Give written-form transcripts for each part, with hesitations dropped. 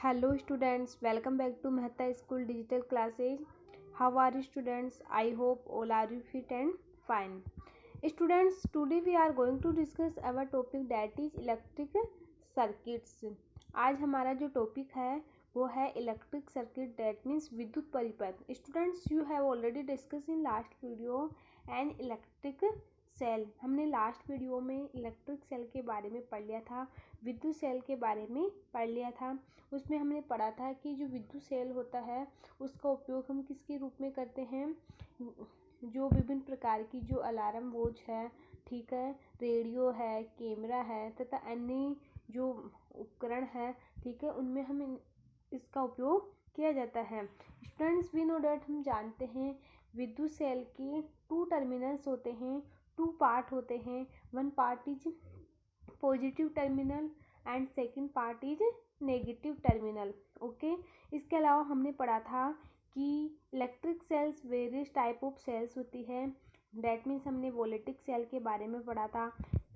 Hello students, welcome back to Mehta School Digital Classes. How are you students? I hope all are you fit and fine. Students, today we are going to discuss our topic that is electric circuits. आज हमारा जो topic है वो है electric circuit that means विद्युत परिपथ. Students, you have already discuss in last video an electric cell. हमने last video में इलेक्ट्रिक सेल के बारे में पढ़ लिया था, विद्युत सेल के बारे में पढ़ लिया था. उसमें हमने पढ़ा था कि जो विद्युत सेल होता है उसका उपयोग हम किसके रूप में करते हैं, जो विभिन्न प्रकार की जो अलार्म वॉच है, ठीक है, रेडियो है, कैमरा है तथा अन्य जो उपकरण है, ठीक है, उनमें हम इसका उपयोग किया जाता है. स्टूडेंट्स, वी नो डैट, हम जानते हैं विद्युत सेल के टू टर्मिनल्स होते हैं, टू पार्ट होते हैं. One part is positive terminal and second part is negative terminal. Okay, इसके अलावा हमने पढ़ा था कि electric cells various type of cells होती है. डैट मीन्स हमने वोलेटिक सेल के बारे में पढ़ा था,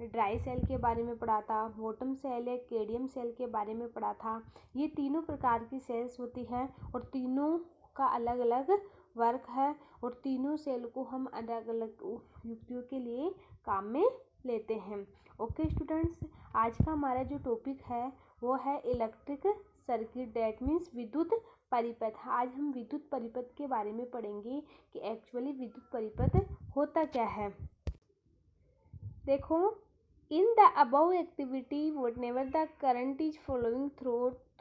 ड्राई सेल के बारे में पढ़ा था, बॉटम सेल या कैडियम सेल के बारे में पढ़ा था. ये तीनों प्रकार की सेल्स होती है और तीनों का अलग अलग वर्क है और तीनों सेल को हम अलग अलग युक्तियों के लिए काम में लेते हैं. ओके स्टूडेंट्स, आज का हमारा जो टॉपिक है वो है इलेक्ट्रिक सर्किट दैट मीन्स विद्युत परिपथ. आज हम विद्युत परिपथ के बारे में पढ़ेंगे कि एक्चुअली विद्युत परिपथ होता क्या है. देखो, in the above activity whatever the current is flowing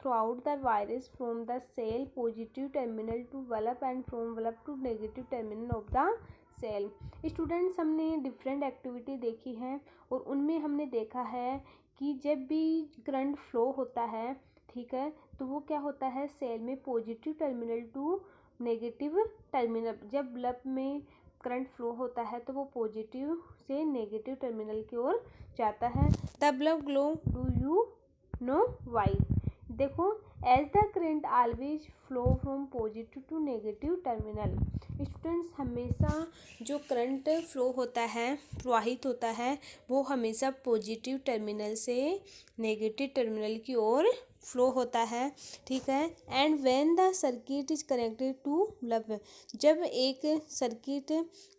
throughout the wires from the cell positive terminal to bulb and from bulb to negative terminal of the cell. Students, हमने डिफरेंट एक्टिविटी देखी है और उनमें हमने देखा है कि जब भी करंट फ्लो होता है, ठीक है, तो वो क्या होता है, सेल में positive terminal to negative terminal. जब बल्ब में करंट फ्लो होता है तो वो पॉजिटिव से नेगेटिव टर्मिनल की ओर जाता है. The bulb glow, do you know why? देखो, as the current always flow from positive to negative terminal. Students, हमेशा जो करंट फ्लो होता है, प्रवाहित होता है, वो हमेशा पॉजिटिव टर्मिनल से नेगेटिव टर्मिनल की ओर फ्लो होता है, ठीक है. And when the circuit is connected to bulb, जब एक सर्किट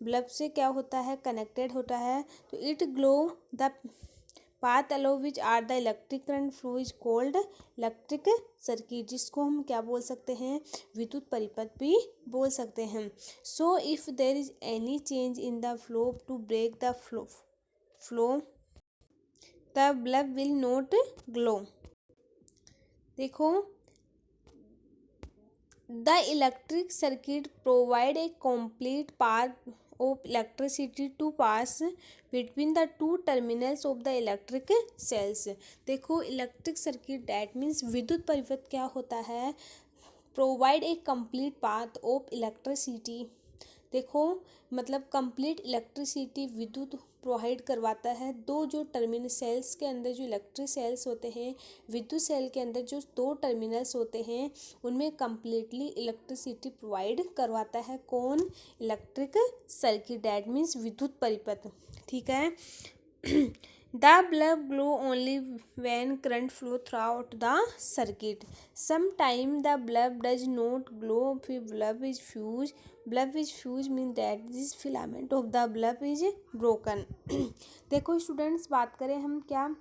बल्ब से क्या होता है, कनेक्टेड होता है, तो इट ग्लो द पाथ अलो which are the electric current flow is called electric circuit, जिसको हम क्या बोल सकते हैं, विद्युत परिपथ भी बोल सकते हैं. So if there is any change in the flow to break the flow the bulb will not glow. देखो, the electric circuit provide a complete path of electricity to pass between the two terminals of the electric cells. देखो, electric circuit that means विद्युत परिपथ क्या होता है, provide a complete path of electricity. देखो, मतलब complete electricity, विद्युत provide करवाता है. दो जो टर्मिनल सेल्स के अंदर जो इलेक्ट्रिक सेल्स होते हैं, विद्युत सेल के अंदर जो दो टर्मिनल्स होते हैं, उनमें कम्प्लीटली इलेक्ट्रिसिटी प्रोवाइड करवाता है. कौन? इलेक्ट्रिक सर्किट दैट मीन्स विद्युत परिपथ, ठीक है. The bulb glow only when current flow throughout the circuit. Sometime the bulb does not glow फिर bulb is fuse. Bulb is fuse mean that this filament of the bulb is broken. देखो students, बात करें हम क्या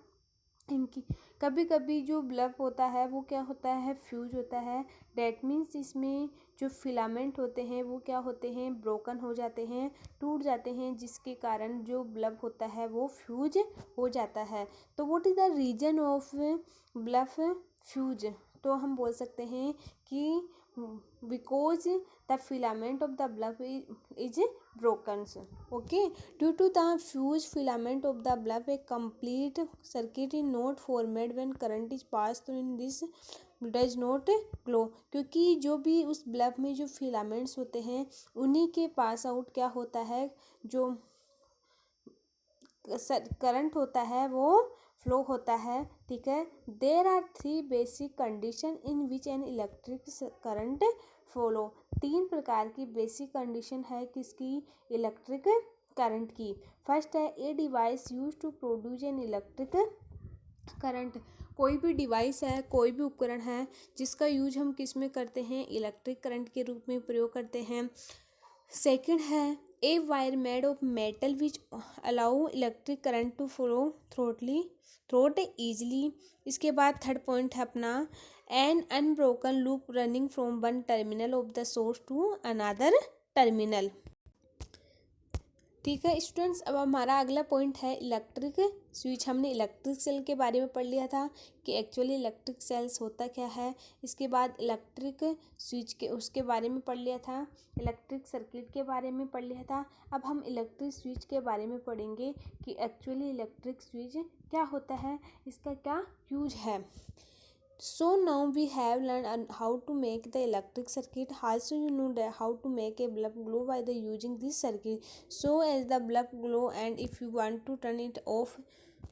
इनकी, कभी कभी जो बल्ब होता है वो क्या होता है, फ्यूज होता है. डैट मीन्स इसमें जो फिलामेंट होते हैं वो क्या होते हैं, ब्रोकन हो जाते हैं, टूट जाते हैं, जिसके कारण जो बल्ब होता है वो फ्यूज हो जाता है. तो what is the reason of bulb fuse? तो हम बोल सकते हैं कि because the filament of the bulb is broken. Okay, due to the fused filament of the bulb a complete circuit is not formed when current is passed through in this does not glow. क्योंकि जो भी उस bulb में जो filaments होते हैं उन्हीं के पास आउट क्या होता है, जो करंट होता है वो फ्लो होता है, ठीक है. There are three basic condition in which an electric current flow. तीन प्रकार की बेसिक कंडीशन है किसकी, इलेक्ट्रिक करंट की. फर्स्ट है, a device use to produce an electric current. कोई भी डिवाइस है, कोई भी उपकरण है जिसका यूज हम किस में करते हैं, इलेक्ट्रिक करंट के रूप में प्रयोग करते हैं। सेकंड है a wire made of metal which allow electric current to flow through easily. इसके बाद थर्ड पॉइंट है अपना an unbroken loop running from one terminal of the source to another terminal. ठीक है स्टूडेंट्स, अब हमारा अगला पॉइंट है इलेक्ट्रिक स्विच। हमने इलेक्ट्रिक सेल के बारे में पढ़ लिया था कि एक्चुअली इलेक्ट्रिक सेल्स होता क्या है। इसके बाद इलेक्ट्रिक स्विच के उसके बारे में पढ़ लिया था, इलेक्ट्रिक सर्किट के बारे में पढ़ लिया था। अब हम इलेक्ट्रिक स्विच के बारे में पढ़ेंगे कि एक्चुअली इलेक्ट्रिक स्विच क्या होता है, इसका क्या यूज है। So now we have learned how to make the electric circuit. Also you know that how to make a bulb glow by the using this circuit. So as the bulb glow and if you want to turn it off,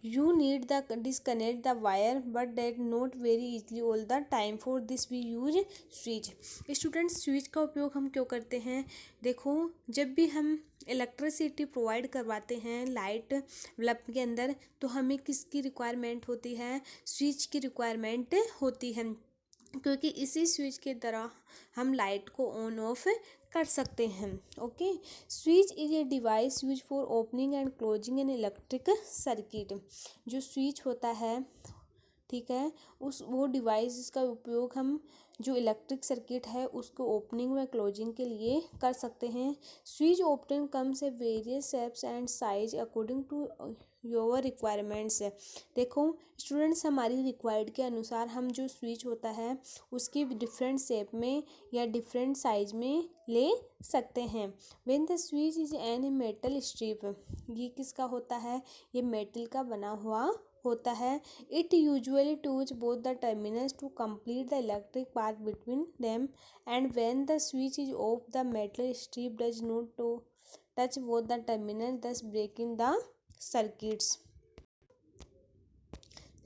you need the disconnect the wire, but that not very easily all the time. For this we use switch. Students switch का उपयोग हम क्यों करते हैं, देखो जब भी हम इलेक्ट्रिसिटी प्रोवाइड करवाते हैं लाइट बल्ब के अंदर तो हमें किसकी रिक्वायरमेंट होती है, स्विच की रिक्वायरमेंट होती है, क्योंकि इसी स्विच के द्वारा हम लाइट को ऑन ऑफ कर सकते हैं। Okay, switch is a device use for opening and closing an electric circuit. जो स्विच होता है, ठीक है, उस वो डिवाइस जिसका उपयोग हम जो इलेक्ट्रिक सर्किट है उसको ओपनिंग व क्लोजिंग के लिए कर सकते हैं। Switch opening comes a various shapes and size according to your requirements. देखो स्टूडेंट्स, हमारी रिक्वायर्ड के अनुसार हम जो स्विच होता है उसकी डिफरेंट शेप में या डिफरेंट साइज में ले सकते हैं। When the switch is an metal strip, ये किसका होता है, ये मेटल का बना हुआ होता है। It usually touch both the terminals to complete the electric path between them and when the switch is off the metal strip does not to touch both the terminal thus breaking the circuits.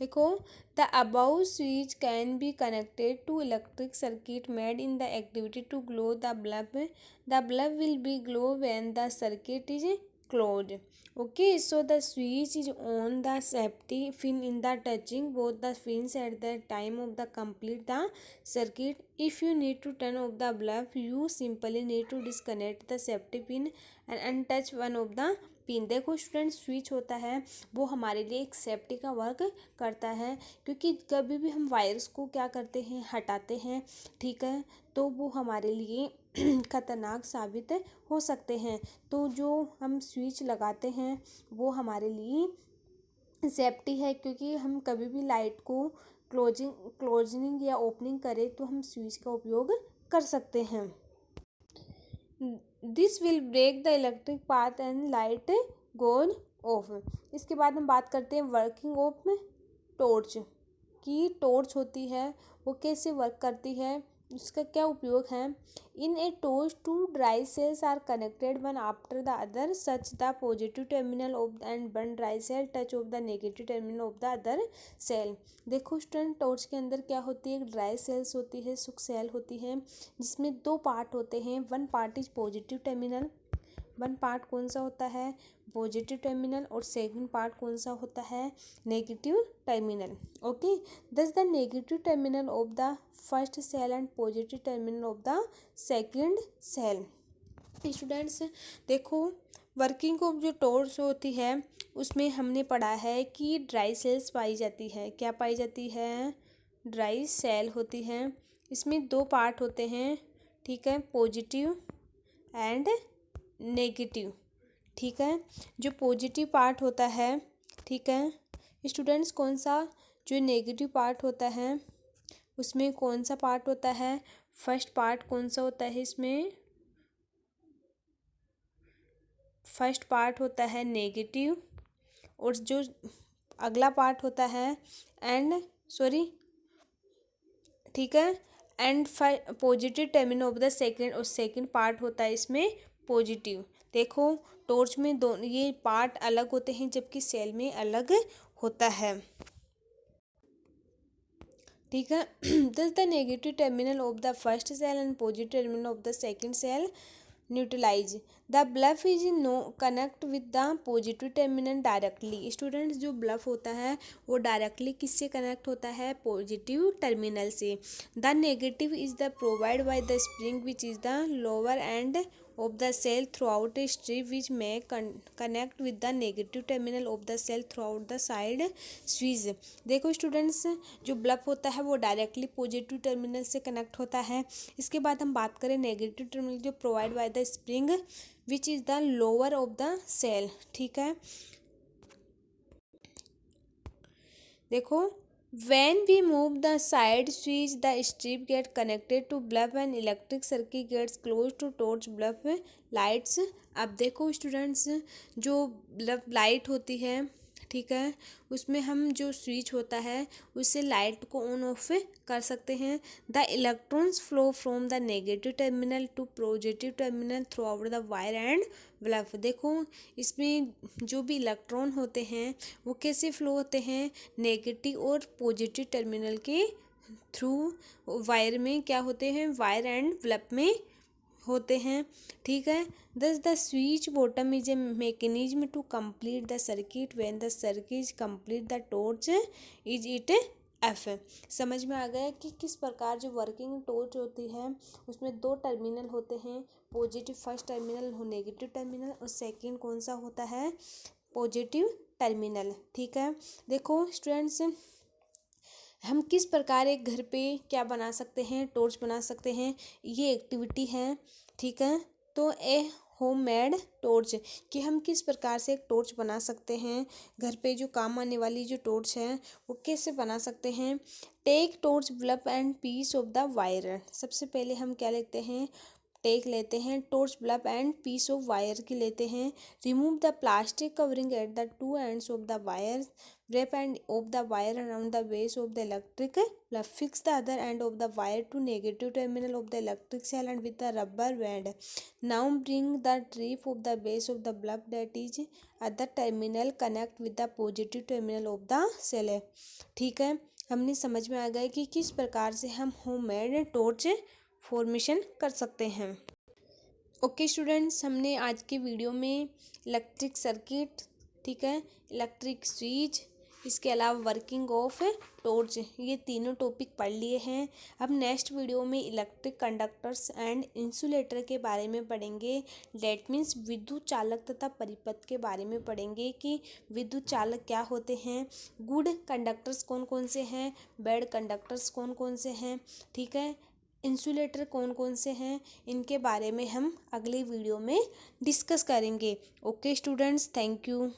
देखो the above switch can be connected to electric circuit made in the activity to glow the bulb will be glow when the circuit is closed. Okay, so the switch is on the safety pin in the touching both the pins at the time of the complete the circuit. If you need to turn off the bulb, you simply need to disconnect the safety pin and untouch one of the pin. देखो student, switch होता है वो हमारे लिए एक safety का work करता है, क्योंकि कभी भी हम वायर्स को क्या करते हैं, हटाते हैं, ठीक है, तो वो हमारे लिए खतरनाक साबित हो सकते हैं। तो जो हम स्विच लगाते हैं वो हमारे लिए सेफ्टी है, क्योंकि हम कभी भी लाइट को क्लोजिंग या ओपनिंग करें तो हम स्विच का उपयोग कर सकते हैं। This will break the electric path and light goes off. इसके बाद हम बात करते हैं वर्किंग ऑफ टॉर्च की। टॉर्च होती है वो कैसे वर्क करती है, उसका क्या उपयोग है। In a torch two dry cells are connected one after the other such the positive terminal of and one dry cell touch of the negative terminal of the other cell. देखो student, torch के अंदर क्या होती है, dry sales होती है, शुष्क cell होती है, जिसमें दो पार्ट होते हैं। One part is positive terminal, one part कौन सा होता है, पॉजिटिव टर्मिनल, और सेकंड पार्ट कौन सा होता है, negative terminal. Okay, does the negative terminal of the first cell and positive terminal of the second cell. Students देखो, वर्किंग ऑफ जो टॉर्च होती है उसमें हमने पढ़ा है कि ड्राई सेल्स पाई जाती है। क्या पाई जाती है, ड्राई सेल होती है। इसमें दो पार्ट होते हैं, ठीक है, पॉजिटिव एंड नेगेटिव, ठीक है। जो पॉजिटिव पार्ट होता है, ठीक है स्टूडेंट्स, कौन सा, जो नेगेटिव पार्ट होता है उसमें कौन सा पार्ट होता है, फर्स्ट पार्ट कौन सा होता है, इसमें फर्स्ट पार्ट होता है नेगेटिव, और जो अगला पार्ट होता है ठीक है, and positive terminal of the second, और सेकंड पार्ट होता है इसमें पॉजिटिव। देखो टॉर्च में दोनों ये पार्ट अलग होते हैं जबकि सेल में अलग होता है, ठीक है। दस the negative terminal of the first cell and positive terminal of the second cell neutralize. The bulb is no connect with the positive terminal directly. Students जो ब्लफ होता है वो डायरेक्टली किससे कनेक्ट होता है, पॉजिटिव टर्मिनल से। The negative is the provide by the spring which is the lower end of the cell throughout a strip which may connect with the negative terminal of the cell throughout the side switch। देखो students, जो bulb होता है वो directly positive terminal से connect होता है। इसके बाद हम बात करें नेगेटिव टर्मिनल जो provide by the spring which is the lower of the cell. ठीक है, देखो when we move the side switch the strip get connected to bulb and electric circuit gets close to torch bulb lights। अब देखो students, जो bulb light होती है, ठीक है, उसमें हम जो स्विच होता है उससे लाइट को ऑन ऑफ कर सकते हैं। The electrons flow from the negative terminal to positive terminal throughout the wire and bulb. देखो इसमें जो भी इलेक्ट्रॉन होते हैं वो कैसे फ्लो होते हैं, नेगेटिव और पॉजिटिव टर्मिनल के थ्रू वायर में क्या होते हैं, वायर एंड ब्लफ में होते हैं। ठीक है, दस the switch bottom is a mechanism to complete the circuit when the circuit complete the torch is it F. समझ में आ गया कि किस प्रकार जो वर्किंग टॉर्च होती है उसमें दो टर्मिनल होते हैं, positive first terminal negative terminal और सेकंड कौन सा होता है, पॉजिटिव टर्मिनल। ठीक है, देखो स्टूडेंट्स, हम किस प्रकार एक घर पे क्या बना सकते हैं, टॉर्च बना सकते हैं, ये एक्टिविटी है। ठीक है, तो ए होममेड टॉर्च कि हम किस प्रकार से एक टॉर्च बना सकते हैं, घर पे जो काम आने वाली जो टॉर्च है वो कैसे बना सकते हैं। Take torch bulb and piece of the wire. सबसे पहले हम क्या लेते हैं, टेक लेते हैं, torch bulb and piece of wire की लेते हैं। Remove the plastic covering at the two ends of the wire, wrap end of the wire around the base of the electric plug, fix the other end of the wire to negative terminal of the electric cell and with a rubber band, now bring the tip of the base of the bulb that is at the terminal connect with the positive terminal of the cell। ठीक है, हमने समझ में आ गया कि किस प्रकार से हम होममेड टॉर्च फॉर्मेशन कर सकते हैं। ओके स्टूडेंट्स, हमने आज के वीडियो में इलेक्ट्रिक सर्किट, ठीक है, इलेक्ट्रिक स्विच, इसके अलावा वर्किंग ऑफ टॉर्च, ये तीनों टॉपिक पढ़ लिए हैं। अब नेक्स्ट वीडियो में इलेक्ट्रिक कंडक्टर्स एंड इंसुलेटर के बारे में पढ़ेंगे। डेट मीन्स विद्युत चालक तथा परिपथ के बारे में पढ़ेंगे कि विद्युत चालक क्या होते हैं, गुड कंडक्टर्स कौन कौन से हैं, बैड कंडक्टर्स कौन कौन से हैं, ठीक है, इंसुलेटर कौन कौन से हैं, इनके बारे में हम अगले वीडियो में डिस्कस करेंगे। Okay students, thank you.